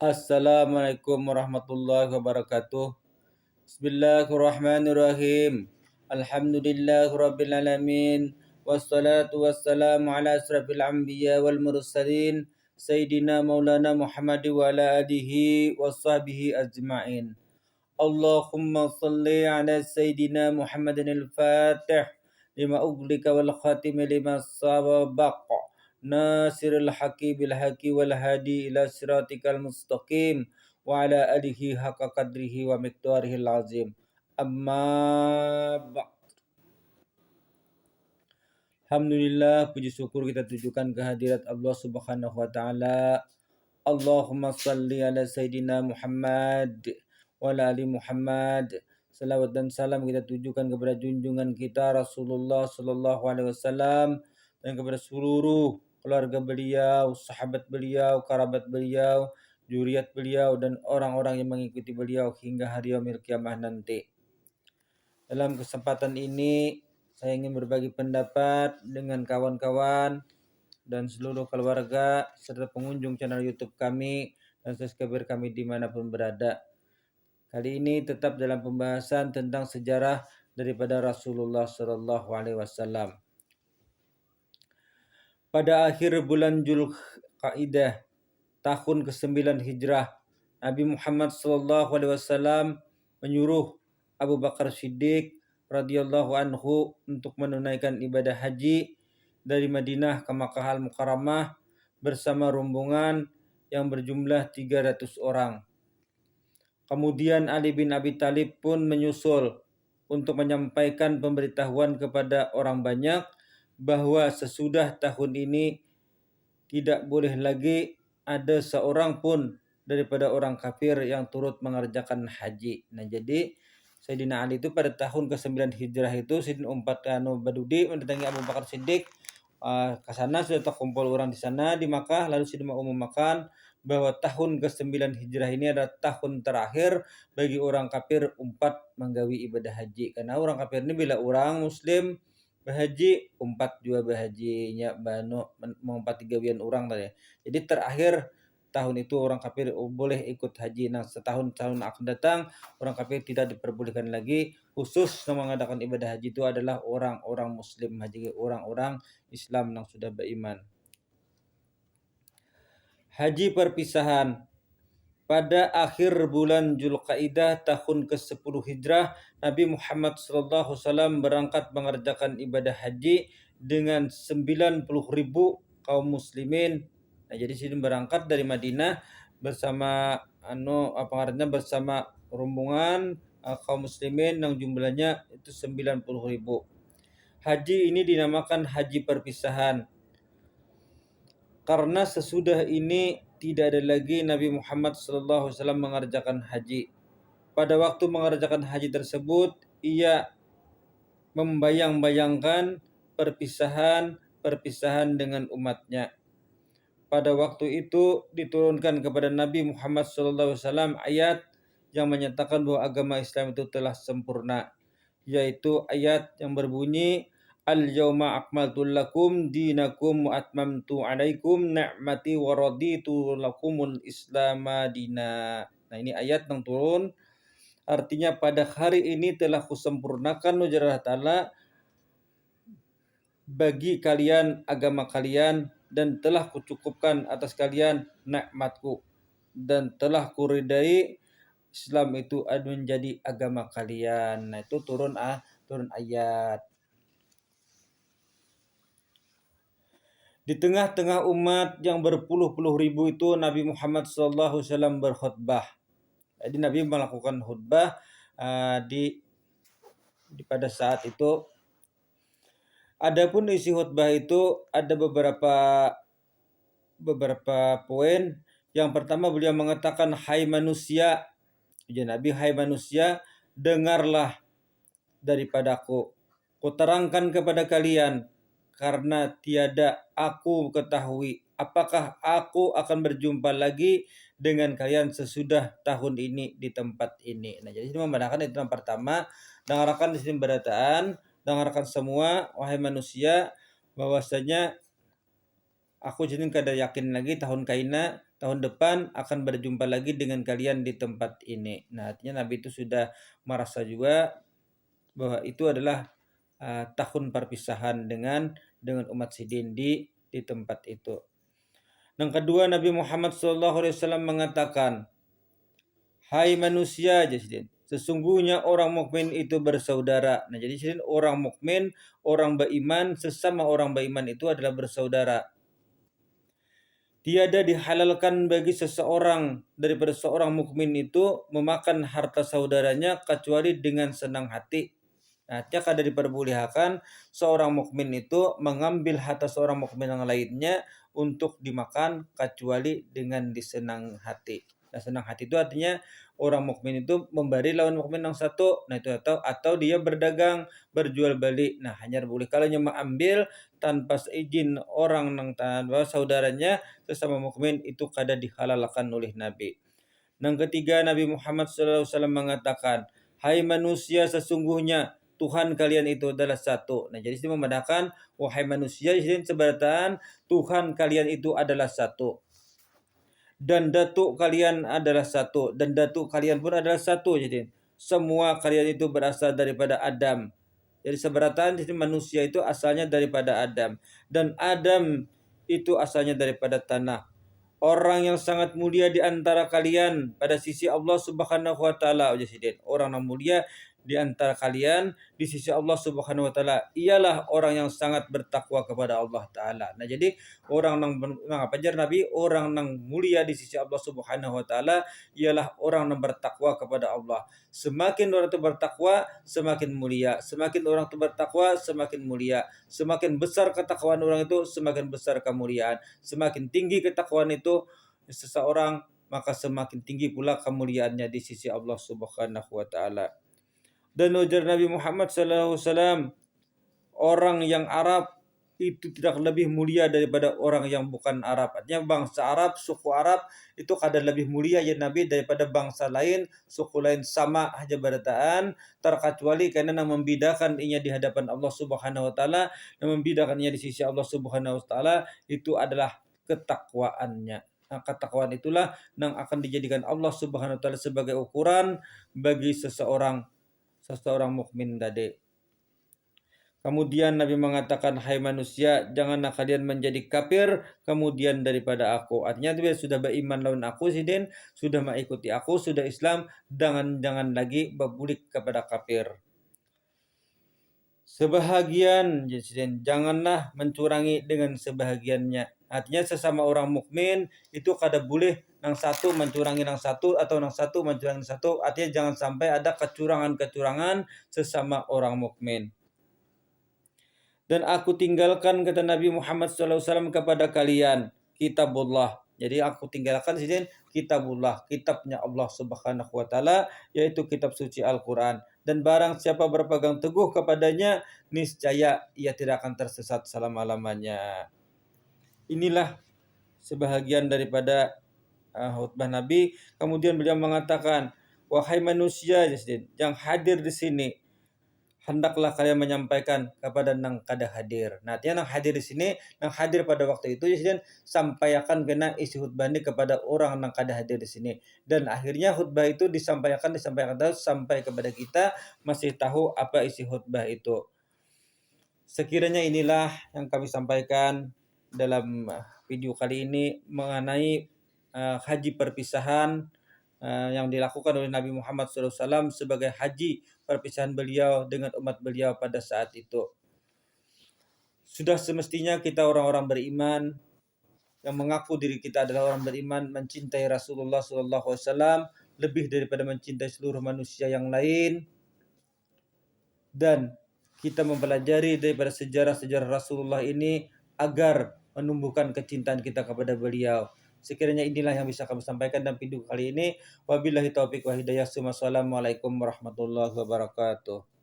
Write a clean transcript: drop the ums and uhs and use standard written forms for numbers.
Assalamualaikum warahmatullahi wabarakatuh. Bismillahirrahmanirrahim. Alhamdulillahirabbil alamin. Wassalatu wassalamu ala asrafil anbiya wal mursalin sayyidina maulana Muhammad wa ala alihi washabihi ajmain. Allahumma salli ala sayyidina Muhammadin al-Fatih lima uglika wal khatimi lima sabaqa nasirul haqi bil haqi wal hadi ila siratikal mustaqim wa ala alihi haqqa qadrihi wa miqdarihil azim. Amma ba'd. Alhamdulillah, puji syukur kita tujukan kehadirat Allah Subhanahu wa taala. Allahumma salli ala sayyidina Muhammad wa ala ali Muhammad. Salawat dan salam kita tujukan kepada junjungan kita Rasulullah sallallahu alaihi wasallam dan kepada seluruh keluarga beliau, sahabat beliau, kerabat beliau, zuriat beliau dan orang-orang yang mengikuti beliau hingga hari yaumil qiyamah nanti. Dalam kesempatan ini saya ingin berbagi pendapat dengan kawan-kawan dan seluruh keluarga serta pengunjung channel YouTube kami dan subscriber kami dimanapun berada. Kali ini tetap dalam pembahasan tentang sejarah daripada Rasulullah Sallallahu Alaihi Wasallam. Pada akhir bulan Zulqa'dah tahun ke-9 Hijrah, Nabi Muhammad Sallallahu Alaihi Wasallam menyuruh Abu Bakar Siddiq radhiyallahu anhu untuk menunaikan ibadah haji dari Madinah ke Makkah Al-Mukarramah bersama rombongan yang berjumlah 300 orang. Kemudian Ali bin Abi Thalib pun menyusul untuk menyampaikan pemberitahuan kepada orang banyak bahwa sesudah tahun ini tidak boleh lagi ada seorang pun daripada orang kafir yang turut mengerjakan haji. Nah, jadi Sayyidina Ali itu pada tahun ke-9 Hijrah itu Sayyidina Badudi mendatangi Abu Bakar Siddiq ke sana, sudah terkumpul orang di sana di Makkah, lalu Sayyidina mengumumkan bahwa tahun ke-9 Hijrah ini adalah tahun terakhir bagi orang kafir umpat menggawi ibadah haji. Karena orang kafir ini bila orang muslim berhaji, umpat juga berhajinya banu mengumpat gawian orang tadi. Jadi terakhir tahun itu orang kafir boleh ikut haji. Nah, setahun-tahun akan datang orang kafir tidak diperbolehkan lagi. Khusus yang mengadakan ibadah haji itu adalah orang-orang muslim haji, orang-orang Islam yang sudah beriman. Haji perpisahan. Pada akhir bulan Zulqa'dah tahun ke-10 Hijrah, Nabi Muhammad SAW berangkat mengerjakan ibadah haji dengan 90.000 kaum muslimin. Nah, jadi sini berangkat dari Madinah bersama bersama rombongan kaum muslimin yang jumlahnya itu 90.000. Haji ini dinamakan haji perpisahan karena sesudah ini tidak ada lagi Nabi Muhammad SAW mengerjakan haji. Pada waktu mengerjakan haji tersebut, ia membayang-bayangkan perpisahan dengan umatnya. Pada waktu itu diturunkan kepada Nabi Muhammad SAW ayat yang menyatakan bahwa agama Islam itu telah sempurna, yaitu ayat yang berbunyi Al-yawma akmaltu lakum dinakum wa atmamtu alaikum ni'mati wa raditu lakumul islama dina. Nah, ini ayat yang turun artinya pada hari ini telah kusempurnakan ujar Allah Ta'ala bagi kalian agama kalian dan telah kucukupkan atas kalian nikmatku dan telah kuridai Islam itu menjadi agama kalian. Nah, itu turun ayat. Di tengah-tengah umat yang berpuluh-puluh ribu itu Nabi Muhammad SAW berkhutbah. Jadi Nabi melakukan khutbah di pada saat itu. Adapun isi khutbah itu ada beberapa poin. Yang pertama beliau mengatakan, hai manusia, ya Nabi, hai manusia, dengarlah daripadaku. Kuterangkan kepada kalian karena tiada aku ketahui apakah aku akan berjumpa lagi dengan kalian sesudah tahun ini di tempat ini. Nah, jadi memandangkan itu yang pertama, dengarkan di sini berataan, dengarkan semua wahai manusia bahwasanya aku jadi kada yakin lagi tahun kaina tahun depan akan berjumpa lagi dengan kalian di tempat ini. Nah, artinya Nabi itu sudah merasa juga bahwa itu adalah tahun perpisahan dengan umat Sidin di tempat itu. Yang kedua, Nabi Muhammad SAW mengatakan, hai manusia, jadi sesungguhnya orang mukmin itu bersaudara. Nah, jadi orang mukmin, orang beriman, sesama orang beriman itu adalah bersaudara. Tiada dihalalkan bagi seseorang daripada seorang mukmin itu memakan harta saudaranya kecuali dengan senang hati. Nah, tiada kada diperbolehkan seorang mukmin itu mengambil harta seorang mukmin yang lainnya untuk dimakan kecuali dengan disenang hati. Nah, senang hati itu artinya orang mukmin itu memberi lawan mukmin yang satu. Nah, itu atau dia berdagang, berjual beli. Nah, hanya boleh kalau mengambil tanpa seizin orang yang tanpa saudaranya sesama mukmin itu kada dihalalkan oleh Nabi. Yang ketiga, Nabi Muhammad SAW mengatakan, hai manusia, sesungguhnya Tuhan kalian itu adalah satu. Nah, jadi ini memandangkan wahai manusia, jadi sebenarnya Tuhan kalian itu adalah satu. Dan datuk kalian adalah satu, dan datuk kalian pun adalah satu. Jadi semua kalian itu berasal daripada Adam. Jadi sebenarnya jadi manusia itu asalnya daripada Adam, dan Adam itu asalnya daripada tanah. Orang yang sangat mulia di antara kalian pada sisi Allah Subhanahu wa taala, orang yang mulia di antara kalian di sisi Allah Subhanahu wa taala ialah orang yang sangat bertakwa kepada Allah taala. Nah, jadi orang yang ajar Nabi, orang yang mulia di sisi Allah Subhanahu wa taala ialah orang yang bertakwa kepada Allah. Semakin orang itu bertakwa, semakin mulia. Semakin orang itu bertakwa, semakin mulia. Semakin besar ketakwaan orang itu, semakin besar kemuliaan. Semakin tinggi ketakwaan itu seseorang, maka semakin tinggi pula kemuliaannya di sisi Allah Subhanahu wa taala. Dan ujar Nabi Muhammad SAW, orang yang Arab itu tidak lebih mulia daripada orang yang bukan Arab. Artinya bangsa Arab, suku Arab itu kadang lebih mulia ya Nabi daripada bangsa lain, suku lain sama aja berataan, terkecuali karena yang membedakan inya di hadapan Allah Subhanahu wa taala, yang membedakannya di sisi Allah Subhanahu wa taala itu adalah ketakwaannya. Nah, ketakwaan itulah yang akan dijadikan Allah Subhanahu wa taala sebagai ukuran bagi seseorang mukmin tadi. Kemudian Nabi mengatakan, hai manusia, janganlah kalian menjadi kafir kemudian daripada aku. Artinya dia sudah beriman lawan aku, sidin, sudah mengikuti aku, sudah Islam, jangan lagi berbulik kepada kafir. Sebahagian, sidin, janganlah mencurangi dengan sebahagiannya. Artinya sesama orang mukmin itu kada boleh yang satu mencurangi yang satu atau yang satu mencurangi yang satu. Artinya jangan sampai ada kecurangan-kecurangan sesama orang mukmin. Dan aku tinggalkan, kata Nabi Muhammad SAW, kepada kalian kitabullah. Jadi aku tinggalkan sini kitabullah, kitabnya Allah Subhanahu wa taala, yaitu kitab suci Al-Qur'an. Dan barang siapa berpegang teguh kepadanya, niscaya ia tidak akan tersesat selama-lamanya. Inilah sebahagian daripada khutbah Nabi. Kemudian beliau mengatakan, wahai manusia yang hadir di sini, hendaklah kalian menyampaikan kepada nang kada hadir. Nah, artinya nang hadir di sini, nang hadir pada waktu itu, jadi sampaikan kena isi khutbah ini kepada orang nang kada hadir di sini. Dan akhirnya khutbah itu disampaikan terus sampai kepada kita masih tahu apa isi khutbah itu. Sekiranya inilah yang kami sampaikan dalam video kali ini mengenai haji perpisahan yang dilakukan oleh Nabi Muhammad SAW sebagai haji perpisahan beliau dengan umat beliau pada saat itu. Sudah semestinya kita orang-orang beriman yang mengaku diri kita adalah orang beriman, mencintai Rasulullah SAW lebih daripada mencintai seluruh manusia yang lain, dan kita mempelajari daripada sejarah-sejarah Rasulullah ini agar menumbuhkan kecintaan kita kepada beliau. Sekiranya inilah yang bisa kami sampaikan dalam video kali ini. Wabillahi taufiq wa hidayah. Wassalamualaikum warahmatullahi wabarakatuh.